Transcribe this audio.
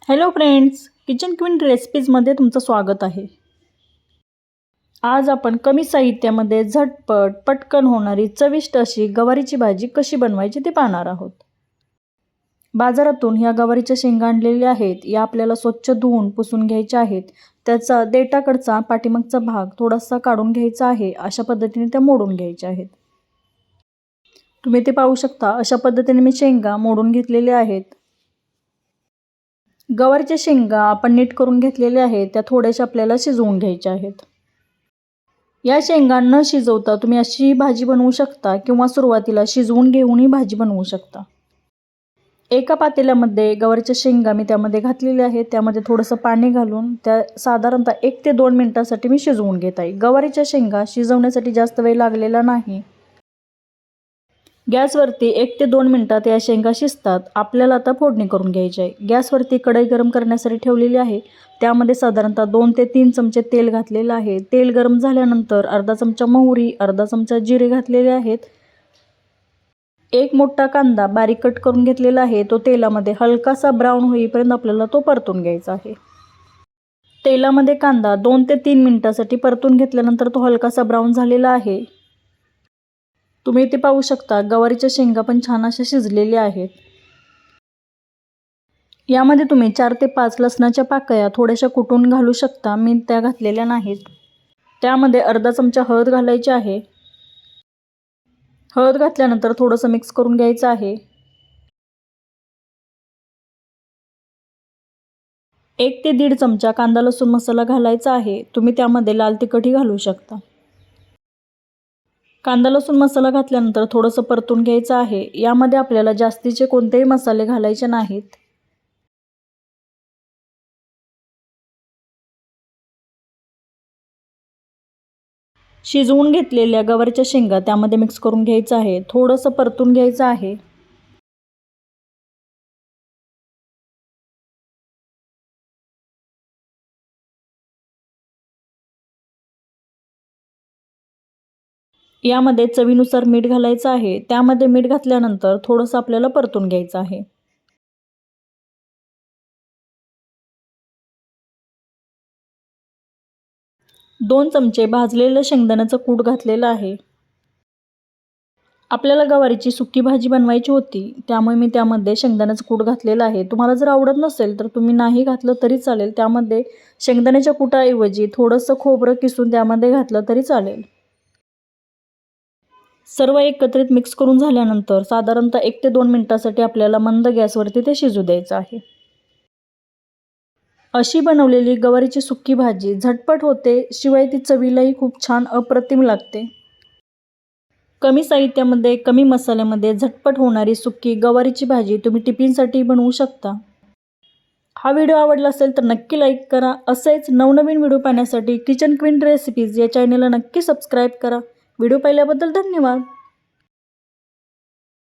Hello friends, kitchen queen रेसिपीजमध्ये तुमचं स्वागत आहे। आज आपण कमी साहित्यामध्ये झटपट पटकन होणारी चविष्ट अशी गवारीची भाजी कशी बनवायची ते पाहणार आहोत। बाजारातून ह्या गवारीच्या शेंगा आणलेल्या आहेत। या आपल्याला स्वच्छ धुवून पुसून घ्यायच्या आहेत। त्याचा देठाकडचा पाठीमागचा भाग थोडासा काढून घ्यायचा आहे। अशा पद्धतीने त्या मोडून घ्यायच्या आहेत। तुम्ही ते पाहू शकता, अशा पद्धतीने मी शेंगा मोडून घेतलेल्या आहेत। गवारीच्या शेंगा आपण नीट करून घेतलेल्या आहेत, त्या थोड्याशा आपल्याला शिजवून घ्यायच्या आहेत। या शेंगा न शिजवता तुम्ही अशी भाजी बनवू शकता किंवा सुरुवातीला शिजवून घेऊनही भाजी बनवू शकता। एका पातेल्यामध्ये गवारीच्या शेंगा मी त्यामध्ये घातलेल्या आहेत। त्यामध्ये थोडंसं पाणी घालून त्या साधारणतः 1 ते 2 मिनिटांसाठी मी शिजवून घेत आहे। गवारीच्या शेंगा शिजवण्यासाठी जास्त वेळ लागलेला नाही। गॅसवरती 1 ते 2 मिनिटात या शेंगा शिजतात। आपल्याला आता फोडणी करून घ्यायची आहे। गॅसवरती कढई गरम करण्यासाठी ठेवलेली आहे। त्यामध्ये साधारणतः 2 ते 3 चमचे तेल घातलेलं आहे। तेल गरम झाल्यानंतर अर्धा चमचा मोहरी, अर्धा चमचा जिरे घातलेले आहेत। एक मोठा कांदा बारीक कट करून घेतलेला आहे। तो तेलामध्ये हलकासा ब्राऊन होईपर्यंत आपल्याला तो परतून घ्यायचा आहे। तेलामध्ये कांदा 2 ते 3 मिनिटांसाठी परतून घेतल्यानंतर तो हलकासा ब्राऊन झालेला आहे। तुम्ही इथे पाहू शकता, गवारीच्या शेंगा पण छान अशा शिजलेल्या आहेत। यामध्ये तुम्ही 4 ते 5 लसणाच्या पाकळ्या थोड्याशा कुटून घालू शकता। मी त्या घातलेल्या नाहीत। त्यामध्ये अर्धा चमचा हळद घालायची आहे। हळद घातल्यानंतर थोडंसं मिक्स करून घ्यायचं आहे। 1 ते 1.5 चमचा कांदा लसूण मसाला घालायचा आहे। तुम्ही त्यामध्ये लाल तिखटही घालू शकता। कांदा लसूण मसाला घातल्यानंतर थोडंसं परतून घ्यायचं आहे। यामध्ये आपल्याला जास्तीचे कोणतेही मसाले घालायचे नाहीत। शिजवून घेतलेल्या गवारीच्या शेंगा त्यामध्ये मिक्स करून घ्यायचं आहे। थोडंसं परतून घ्यायचं आहे। यामध्ये चवीनुसार मीठ घालायचं आहे। त्यामध्ये मीठ घातल्यानंतर थोडंसं आपल्याला परतून घ्यायचं आहे। दोन चमचे भाजलेलं शेंगदाण्याचं कूट घातलेलं आहे। आपल्याला गवारीची सुकी भाजी बनवायची होती, त्यामुळे मी त्यामध्ये शेंगदाण्याचं कूट घातलेलं आहे। तुम्हाला जर आवडत नसेल तर तुम्ही नाही घातलं तरी चालेल। त्यामध्ये शेंगदाण्याच्या कूटाऐवजी थोडंसं खोबरं किसून त्यामध्ये घातलं तरी चालेल। सर्व एकत्रित मिक्स करून झाल्यानंतर साधारणतः 1 ते 2 मिनिटांसाठी आपल्याला मंद गॅसवरती ते शिजू द्यायचं आहे। अशी बनवलेली गवारीची सुकी भाजी झटपट होते, शिवाय ती चवीलाही खूप छान अप्रतिम लागते। कमी साहित्यामध्ये कमी मसाल्यामध्ये झटपट होणारी सुकी गवारीची भाजी तुम्ही टिफिनसाठी बनवू शकता। हा व्हिडिओ आवडला असेल तर नक्की लाईक करा। असेच नवनवीन व्हिडिओ पाहण्यासाठी किचन क्वीन रेसिपीज या चॅनलला नक्की सबस्क्राईब करा। व्हिडिओ पाहिल्याबद्दल धन्यवाद।